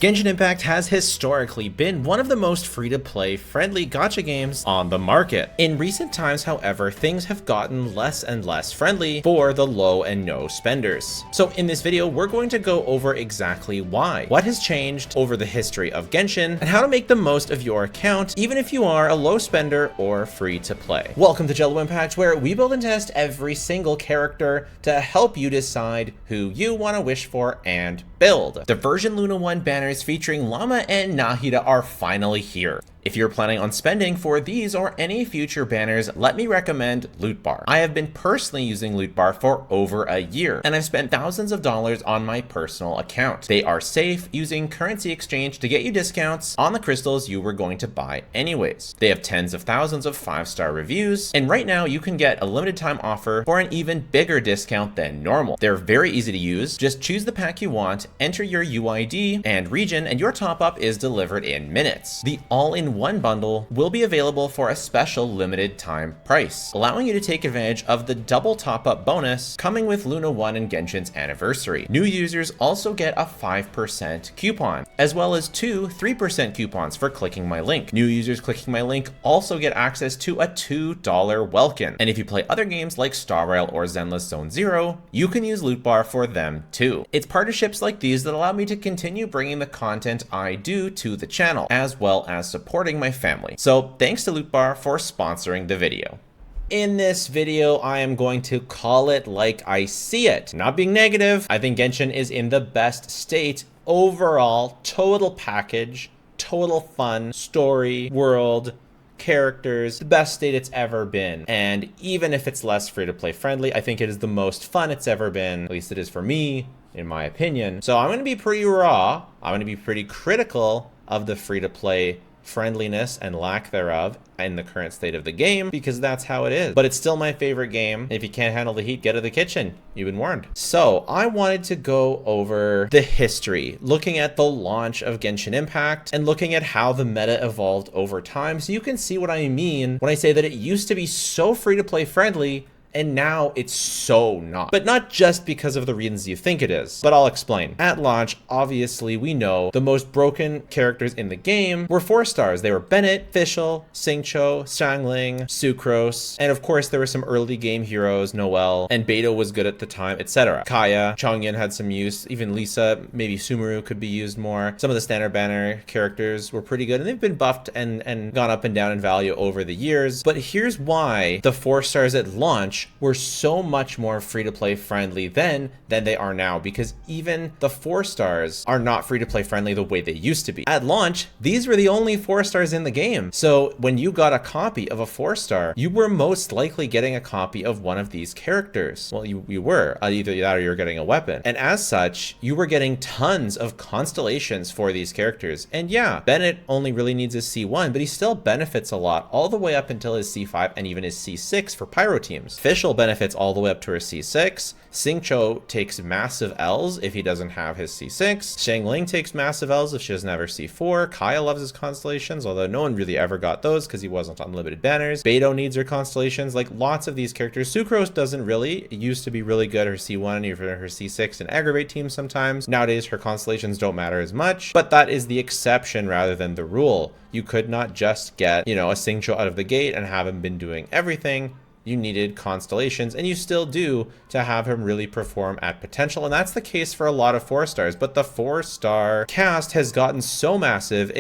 Genshin Impact has historically been one of the most free-to-play friendly gacha games on the market. In recent times, however, things have gotten less and less friendly for the low and no spenders. So in this video, we're going to go over exactly why, what has changed over the history of Genshin, and how to make the most of your account, even if you are a low spender or free to play. Welcome to Genshin Impact, where we build and test every single character to help you decide who you want to wish for and build. The version Luna 1 banners featuring Llama and Nahida are finally here. If you're planning on spending for these or any future banners, let me recommend Loot Bar. I have been personally using Loot Bar for over a year, and I've spent thousands of dollars on my personal account. They are safe, using currency exchange to get you discounts on the crystals you were going to buy anyways. They have tens of thousands of 5-star reviews, and right now you can get a limited time offer for an even bigger discount than normal. They're very easy to use. Just choose the pack you want, enter your UID and region, and your top up is delivered in minutes. The all-in-one bundle will be available for a special limited time price, allowing you to take advantage of the double top-up bonus coming with Luna 1 and Genshin's anniversary. New users also get a 5% coupon, as well as two 3% coupons for clicking my link. New users clicking my link also get access to a $2 Welkin. And if you play other games like Star Rail or Zenless Zone Zero, you can use Loot Bar for them too. It's partnerships like these that allow me to continue bringing the content I do to the channel, as well as supporting my family. So thanks to Loot Bar for sponsoring the video. In this video, I am going to call it like I see it. Not being negative, I think Genshin is in the best state overall, total package, total fun, story, world, characters, the best state it's ever been. And even if it's less free-to-play friendly, I think it is the most fun it's ever been. At least it is for me, in my opinion. So I'm going to be pretty raw. I'm going to be pretty critical of the free-to-play friendliness and lack thereof in the current state of the game, because that's how it is. But it's still my favorite game. If you can't handle the heat, get out of the kitchen. You've been warned. So I wanted to go over the history, looking at the launch of Genshin Impact and looking at how the meta evolved over time, so you can see what I mean when I say that it used to be so free to play friendly and now it's so not. But not just because of the reasons you think it is, but I'll explain. At launch, obviously, we know the most broken characters in the game were 4 stars. They were Bennett, Fischl, Xingqiu, Xiangling, Sucrose, and of course there were some early game heroes, Noelle, and Beidou was good at the time, etc. Kaya, Chongyan had some use, even Lisa, maybe Sumeru could be used more. Some of the standard banner characters were pretty good, and they've been buffed and gone up and down in value over the years. But here's why the 4 stars at launch were so much more free-to-play friendly than they are now, because even the 4 stars are not free-to-play friendly the way they used to be. At launch, these were the only 4 stars in the game. So when you got a copy of a 4-star, you were most likely getting a copy of one of these characters. Well, you were. Either that or you were getting a weapon. And as such, you were getting tons of constellations for these characters. And yeah, Bennett only really needs his C1, but he still benefits a lot all the way up until his C5 and even his C6 for pyro teams. Fischl benefits all the way up to her C6. Xingqiu takes massive L's if he doesn't have his C6. Xiangling takes massive L's if she doesn't have her C4. Kaya loves his constellations, although no one really ever got those because he wasn't on limited banners. Beidou needs her constellations, like lots of these characters. Sucrose doesn't really. It used to be really good, her C1 and even her C6 and aggravate teams sometimes. Nowadays, her constellations don't matter as much, but that is the exception rather than the rule. You could not just get, a Xingqiu out of the gate and have him been doing everything. You needed constellations, and you still do, to have him really perform at potential, and that's the case for a lot of 4 stars. But the 4-star cast has gotten so massive,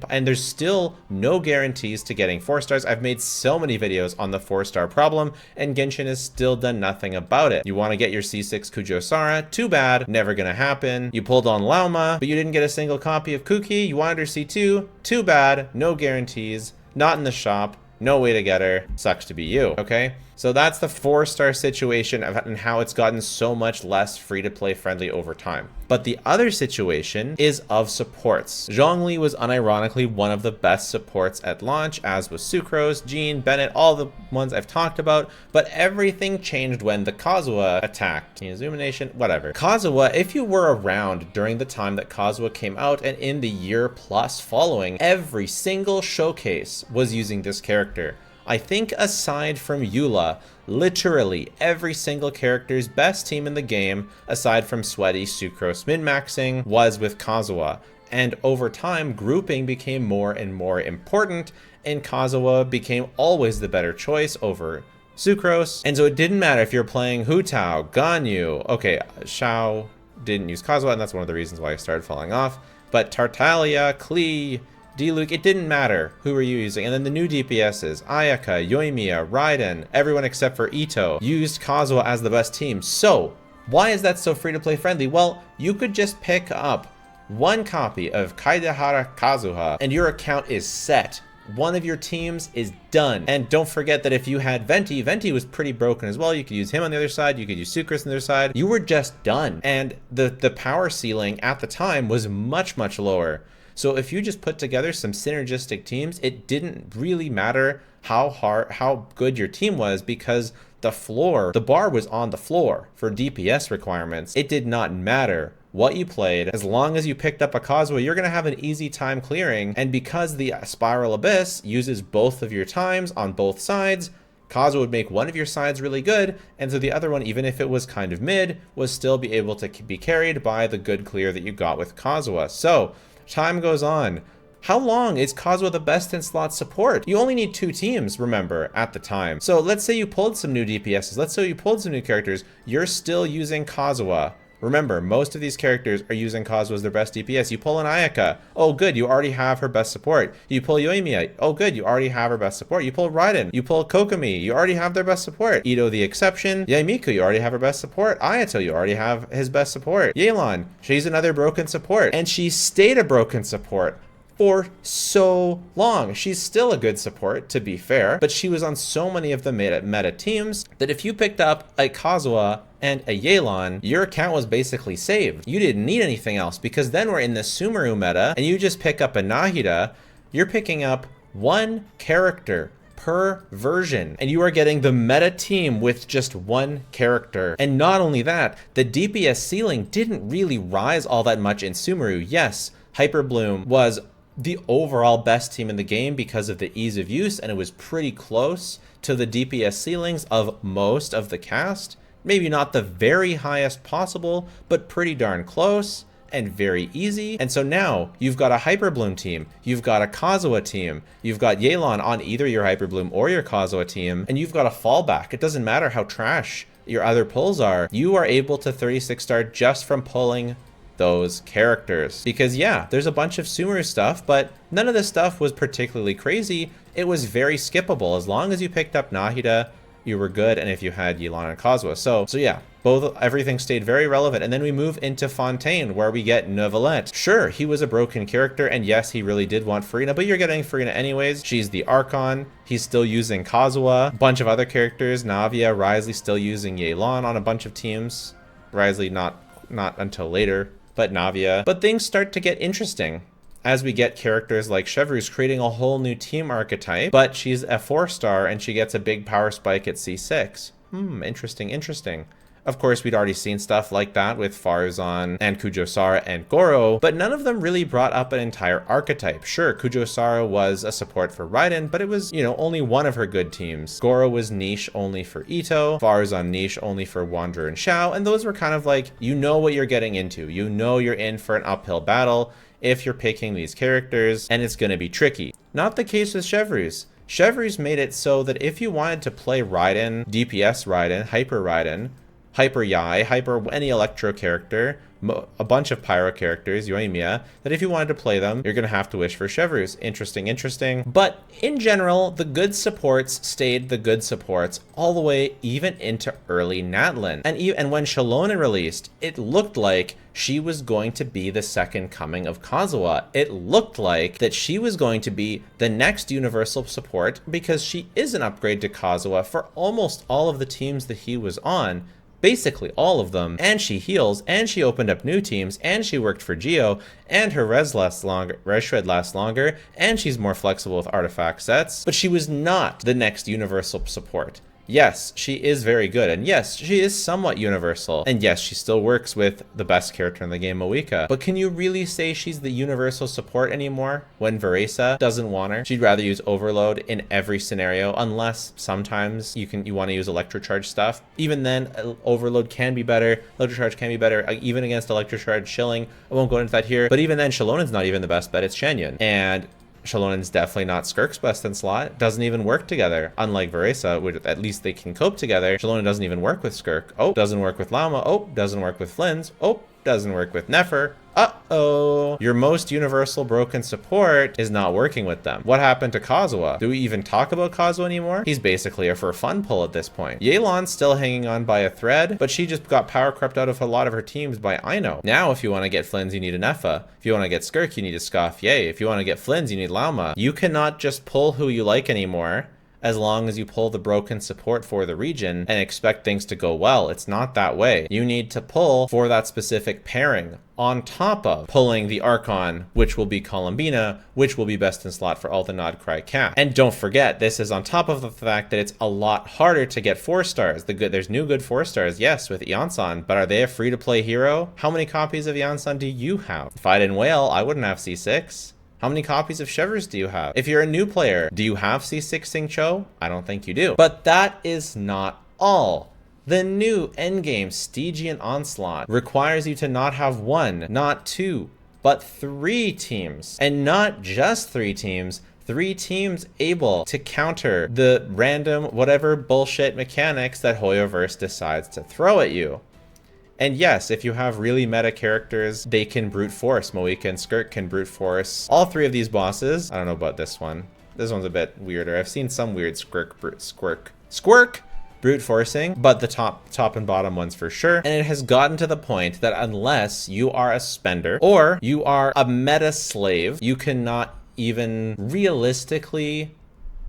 and there's still no guarantees to getting 4 stars. I've made so many videos on the 4-star problem, and Genshin has still done nothing about it. You want to get your C6 Kujo Sara? Too bad, never gonna happen. You pulled on Lauma, but you didn't get a single copy of Kuki. You wanted her C2? Too bad, no guarantees, not in the shop. No way to get her. Sucks to be you, okay? So that's the 4-star situation and how it's gotten so much less free-to-play friendly over time. But the other situation is of supports. Zhongli was unironically one of the best supports at launch, as was Sucrose, Jean, Bennett, all the ones I've talked about, but everything changed when the Kazuha attacked. Illumination, whatever. Kazuha, if you were around during the time that Kazuha came out and in the year plus following, every single showcase was using this character. I think aside from Eula, literally every single character's best team in the game, aside from Sweaty, Sucrose min-maxing, was with Kazuha. And over time, grouping became more and more important, and Kazuha became always the better choice over Sucrose. And so it didn't matter if you're playing Hu Tao, Ganyu, okay, Xiao didn't use Kazuha, and that's one of the reasons why I started falling off. But Tartaglia, Klee, Diluc, it didn't matter who were you using. And then the new DPSs, Ayaka, Yoimiya, Raiden, everyone except for Ito used Kazuha as the best team. So why is that so free-to-play friendly? Well, you could just pick up one copy of Kaidehara Kazuha and your account is set. One of your teams is done. And don't forget that if you had Venti, Venti was pretty broken as well. You could use him on the other side. You could use Sucrose on the other side. You were just done. And the power ceiling at the time was much, much lower. So if you just put together some synergistic teams, it didn't really matter how good your team was, because the bar was on the floor for DPS requirements. It did not matter what you played. As long as you picked up a Kazuha, you're going to have an easy time clearing. And because the Spiral Abyss uses both of your times on both sides, Kazuha would make one of your sides really good, and so the other one, even if it was kind of mid, was still be able to be carried by the good clear that you got with Kazuha. So time goes on. How long is Kazuha the best in slot support? You only need 2 teams, remember, at the time. So let's say you pulled some new DPSs. Let's say you pulled some new characters. You're still using Kazuha. Remember, most of these characters are using Kazuha as their best DPS. You pull an Ayaka. Oh, good, you already have her best support. You pull Yoimiya. Oh, good, you already have her best support. You pull Raiden. You pull Kokomi. You already have their best support. Ito the exception. Yaimiku, you already have her best support. Ayato, you already have his best support. Yelan, she's another broken support. And she stayed a broken support for so long. She's still a good support, to be fair, but she was on so many of the meta teams that if you picked up a Kazuha and a Yelan, your account was basically saved. You didn't need anything else, because then we're in the Sumeru meta and you just pick up a Nahida, you're picking up one character per version, and you are getting the meta team with just one character. And not only that, the DPS ceiling didn't really rise all that much in Sumeru. Yes, Hyperbloom was the overall best team in the game because of the ease of use, and it was pretty close to the DPS ceilings of most of the cast. Maybe not the very highest possible, but pretty darn close and very easy. And so now you've got a Hyperbloom team, you've got a Kazuha team, you've got Yelan on either your Hyperbloom or your Kazuha team, and you've got a fallback. It doesn't matter how trash your other pulls are. You are able to 36 star just from pulling those characters. Because yeah, there's a bunch of Sumeru stuff, but none of this stuff was particularly crazy. It was very skippable. As long as you picked up Nahida, you were good, and if you had Yelan and Kazuha. So yeah, everything stayed very relevant. And then we move into Fontaine, where we get Neuvillette. Sure, he was a broken character, and yes, he really did want Furina, but you're getting Furina anyways. She's the Archon. He's still using Kazuha. A bunch of other characters, Navia, Wriothesley still using Yelan on a bunch of teams. Wriothesley not until later, but Navia. But things start to get interesting as we get characters like Chevreuse creating a whole new team archetype, but she's a 4-star and she gets a big power spike at C6. Interesting. Of course, we'd already seen stuff like that with Farzan and Kujosara and Goro, but none of them really brought up an entire archetype. Sure, Kujosara was a support for Raiden, but it was, only one of her good teams. Goro was niche only for Ito, Farzan niche only for Wanderer and Xiao, and those were kind of like, you know what you're getting into. You know you're in for an uphill battle if you're picking these characters, and it's going to be tricky. Not the case with Chevreuse. Chevreuse made it so that if you wanted to play Raiden, DPS Raiden, Hyper Raiden, Hyper Yai, Hyper any Electro character, a bunch of Pyro characters, yoimiya, that if you wanted to play them, you're going to have to wish for Chevreuse. Interesting. But in general, the good supports stayed the good supports all the way even into early Natlin. And when Shalona released, it looked like she was going to be the second coming of Kazuha. It looked like that she was going to be the next universal support, because she is an upgrade to Kazuha for almost all of the teams that he was on. Basically all of them, and she heals, and she opened up new teams, and she worked for Geo, and her res shred lasts longer, and she's more flexible with artifact sets, but she was not the next universal support. Yes, she is very good, and yes, she is somewhat universal, and yes, she still works with the best character in the game, Moika. But can you really say she's the universal support anymore when Veresa doesn't want her? She'd rather use Overload in every scenario, unless sometimes you want to use Electrocharge stuff. Even then, Overload can be better, Electrocharge can be better, even against Electrocharge Shilling. I won't go into that here, but even then, Shalonen's not even the best bet, it's Shenyan. And Shalonen's definitely not Skirk's best in slot. Doesn't even work together. Unlike Veresa, which at least they can cope together. Shalonen doesn't even work with Skirk. Oh, doesn't work with Llama. Oh, doesn't work with Flynn's. Oh, doesn't work with Nefer. Uh-oh. Your most universal broken support is not working with them. What happened to Kazuha? Do we even talk about Kazuha anymore? He's basically a for fun pull at this point. Yelan's still hanging on by a thread, but she just got power crept out of a lot of her teams by Aino. Now, if you want to get Flynn's, you need an Effa. If you want to get Skirk, you need a Scoff Yay. If you want to get Flynn's, you need Lauma. You cannot just pull who you like anymore, as long as you pull the broken support for the region and expect things to go well. It's not that way. You need to pull for that specific pairing on top of pulling the Archon, which will be Columbina, which will be best in slot for all the Nod Cry Cat. And don't forget, this is on top of the fact that it's a lot harder to get 4 stars. There's new good 4 stars, yes, with Yansan, but are they a free-to-play hero? How many copies of Yansan do you have? If I didn't whale, I wouldn't have C6. How many copies of Shivers do you have? If you're a new player, do you have C6 Sing Cho? I don't think you do. But that is not all. The new Endgame Stygian Onslaught requires you to not have 1, not 2, but 3 teams. And not just 3 teams, 3 teams able to counter the random whatever bullshit mechanics that Hoyoverse decides to throw at you. And yes, if you have really meta characters, they can brute force. Moika and Skirk can brute force all 3 of these bosses. I don't know about this one. This one's a bit weirder. I've seen some weird Squirk brute forcing, but the top and bottom ones for sure. And it has gotten to the point that unless you are a spender or you are a meta slave, you cannot even realistically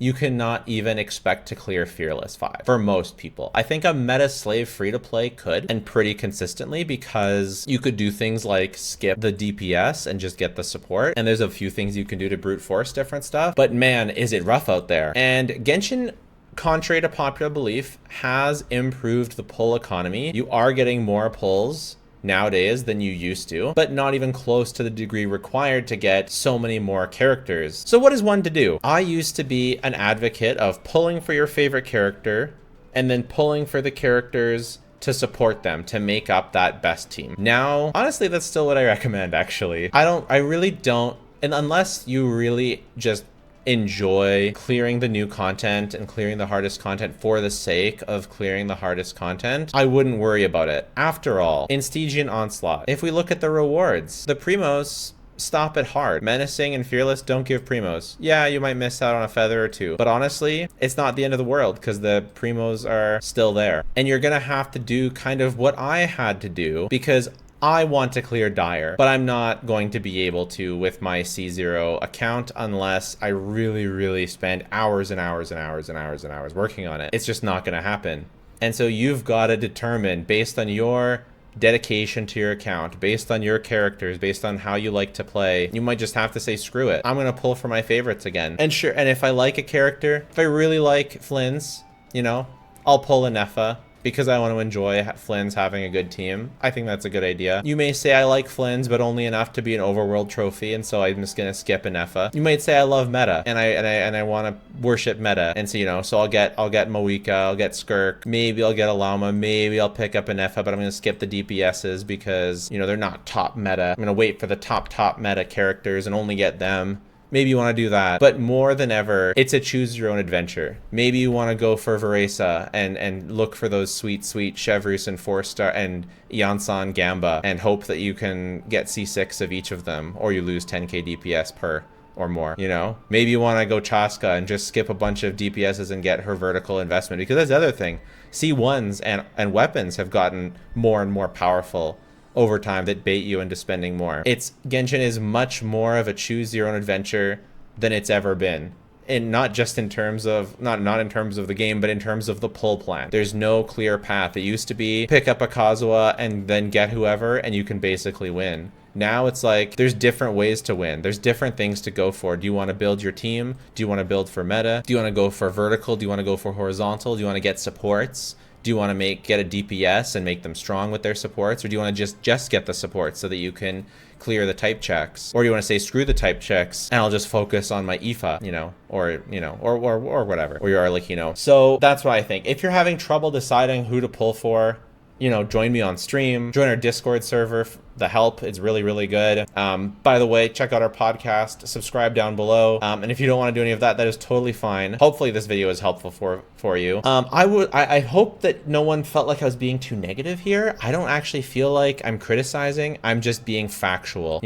expect to clear Fearless 5 for most people. I think a meta slave free-to-play could, and pretty consistently, because you could do things like skip the DPS and just get the support, and there's a few things you can do to brute force different stuff, but man, is it rough out there. And Genshin, contrary to popular belief, has improved the pull economy. You are getting more pulls nowadays than you used to, but not even close to the degree required to get so many more characters. So what is one to do? I used to be an advocate of pulling for your favorite character and then pulling for the characters to support them, to make up that best team. Now, honestly, that's still what I recommend, actually. I really don't, and unless you really just enjoy clearing the new content and clearing the hardest content for the sake of clearing the hardest content, I wouldn't worry about it. After all, in Stygian Onslaught, if we look at the rewards, the Primos stop it hard. Menacing and Fearless don't give Primos. Yeah, you might miss out on a feather or 2, but honestly, it's not the end of the world because the Primos are still there. And you're gonna have to do kind of what I had to do, because I want to clear Dire, but I'm not going to be able to with my C0 account unless I really spend hours and hours and hours and hours and hours working on it. It's just not going to happen. And so you've got to determine, based on your dedication to your account, based on your characters, based on how you like to play, you might just have to say, screw it. I'm going to pull for my favorites again. And sure, and if I like a character, if I really like Flynn's, you know, I'll pull a Neffa, because I want to enjoy Flynn's having a good team. I think that's a good idea. You may say I like Flynn's, but only enough to be an overworld trophy, and so I'm just gonna skip an Effa. You might say I love meta, and I want to worship meta, and so, you know, so I'll get Moika, I'll get Skirk, maybe I'll get a Llama, maybe I'll pick up an Effa, but I'm gonna skip the DPSs because, you know, they're not top meta. I'm gonna wait for the top meta characters and only get them. Maybe you want to do that, but more than ever, it's a choose your own adventure. Maybe you want to go for Veresa and look for those sweet Chevrus and 4-star and Yansan Gamba and hope that you can get C6 of each of them, or you lose 10k DPS per or more, you know? Maybe you want to go Chaska and just skip a bunch of DPSs and get her vertical investment, because that's the other thing. C1s and weapons have gotten more and more powerful over time that bait you into spending more. Genshin is much more of a choose your own adventure than it's ever been. And not just in terms of, not in terms of the game, but in terms of the pull plan. There's no clear path. It used to be pick up a Kazuha and then get whoever and you can basically win. Now it's like there's different ways to win. There's different things to go for. Do you want to build your team? Do you want to build for meta? Do you want to go for vertical? Do you want to go for horizontal? Do you want to get supports? Do you want to get a DPS and make them strong with their supports? Or do you want to just get the supports so that you can clear the type checks? Or do you want to say, screw the type checks and I'll just focus on my IFA, or whatever. Or you're like, So that's what I think. If you're having trouble deciding who to pull for, join me on stream, join our Discord server. The help is really, really good. By the way, check out our podcast, subscribe down below. And if you don't want to do any of that, that is totally fine. Hopefully this video is helpful for you. I hope that no one felt like I was being too negative here. I don't actually feel like I'm criticizing. I'm just being factual,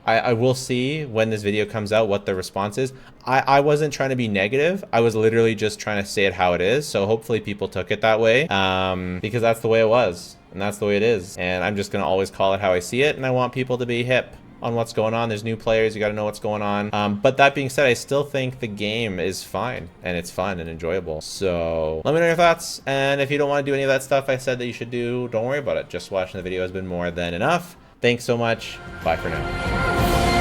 I will see when this video comes out what the response is. I wasn't trying to be negative. I was literally just trying to say it how it is. So hopefully people took it that way, because that's the way it was. And that's the way it is. And I'm just going to always call it how I see it. And I want people to be hip on what's going on. There's new players. You got to know what's going on. But that being said, I still think the game is fine. And it's fun and enjoyable. So let me know your thoughts. And if you don't want to do any of that stuff I said that you should do, don't worry about it. Just watching the video has been more than enough. Thanks so much. Bye for now.